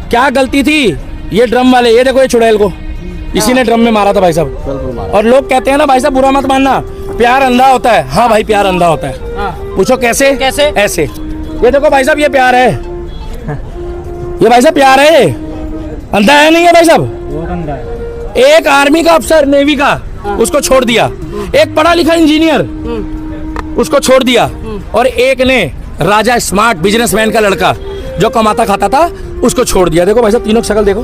क्या गलती थी ये ड्रम वाले, ये देखो ये चुड़ैल को इसी ने ड्रम में मारा था भाई साहब। और लोग कहते हैं ना भाई साहब बुरा मत मानना, प्यार अंधा होता है। हाँ भाई प्यार अंधा होता है। पूछो कैसे? कैसे? ऐसे ये देखो भाई साहब, ये प्यार है, ये भाई साहब प्यार है, अंधा है नहीं है भाई साहब। एक आर्मी का अफसर नेवी का उसको छोड़ दिया, एक पढ़ा लिखा इंजीनियर उसको छोड़ दिया, और एक ने राजा स्मार्ट बिजनेसमैन का लड़का जो कमाता खाता था उसको छोड़ दिया। देखो भाई साहब तीनों की शक्ल देखो,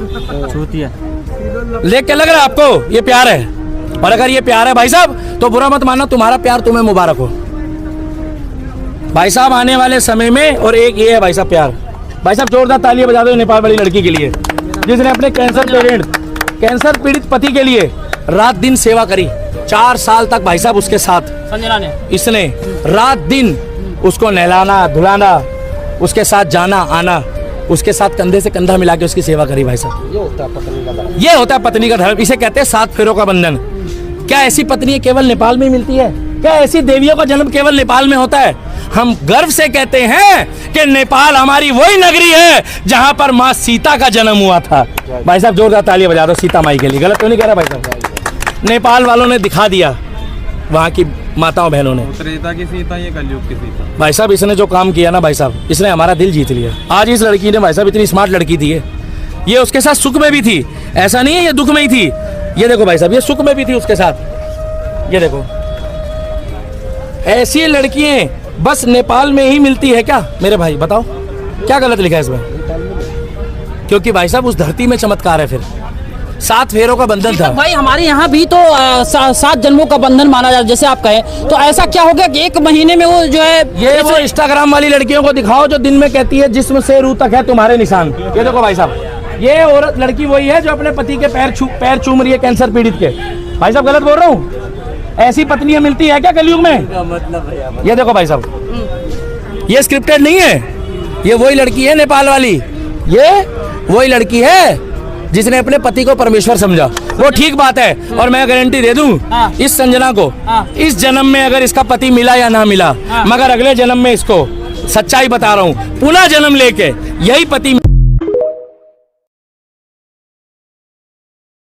देख के लग रहा है आपको ये प्यार है? और अगर ये प्यार है भाई साहब तो बुरा मत मानना, तुम्हारा प्यार तुम्हें मुबारक हो भाई साहब आने वाले समय में। और एक ये है भाई साहब प्यार। भाई साहब जोरदार तालियां बजा दो नेपाल वाली लड़की के लिए जिसने अपने कैंसर पीड़ित पति के लिए रात दिन सेवा करी। 4 साल तक भाई साहब उसके साथ संजना ने, इसने रात दिन उसको नहलाना धुलाना, उसके साथ जाना आना, उसके साथ कंधे से कंधा मिला के उसकी सेवा करी भाई साहब। ये होता है पत्नी का धर्म, इसे कहते हैं 7 फेरों का बंधन। क्या ऐसी पत्नी केवल नेपाल में मिलती है? क्या ऐसी देवियों का जन्म केवल नेपाल में होता है? हम गर्व से कहते हैं कि नेपाल हमारी वही नगरी है जहां पर माँ सीता का जन्म हुआ था। भाई साहब जोरदार तालियां बजा दो सीता माई के लिए। गलत तो नहीं कह रहा भाई साहब? नेपाल वालों ने दिखा दिया, वहाँ की माताओं बहनों ने, त्रेता की सीता, ये कलयुग की सीता। भाई साहब इसने जो काम किया ना भाई साहब, इसने हमारा दिल जीत लिया। आज इस लड़की ने भाई साहब, इतनी स्मार्ट लड़की थी ये उसके साथ सुख में भी थी, ऐसा नहीं है ये दुख में ही थी। ये देखो भाई साहब ये सुख में भी थी उसके साथ। ये देखो ऐसी लड़कियां बस नेपाल में ही मिलती है क्या मेरे भाई? बताओ क्या गलत लिखा है इसमें? क्योंकि भाई साहब उस धरती में चमत्कार है। फिर 7 फेरों का बंधन था भाई। हमारे यहाँ भी तो 7 जन्मों का बंधन माना जाता, जैसे आप कहें। तो ऐसा क्या हो गया कि 1 महीने में वो जो है, ये वो इंस्टाग्राम वाली लड़कियों को दिखाओ जो दिन में कहती है जिस्म से रूह तक है तुम्हारे निशान। ये देखो भाई साहब ये औरत लड़की वही है जो अपने पति के पैर चूम रही है कैंसर पीड़ित के। भाई साहब गलत बोल रहा हूँ? ऐसी पत्नियां मिलती है क्या कलयुग में? ये देखो भाई साहब ये स्क्रिप्टेड नहीं है, ये वही लड़की है नेपाल वाली, ये वही लड़की है जिसने अपने पति को परमेश्वर समझा। वो ठीक बात है, और मैं गारंटी दे दूं इस संजना को इस जन्म में अगर इसका पति मिला या ना मिला, मगर अगले जन्म में इसको सच्चाई बता रहा हूँ पुनः जन्म लेके यही पति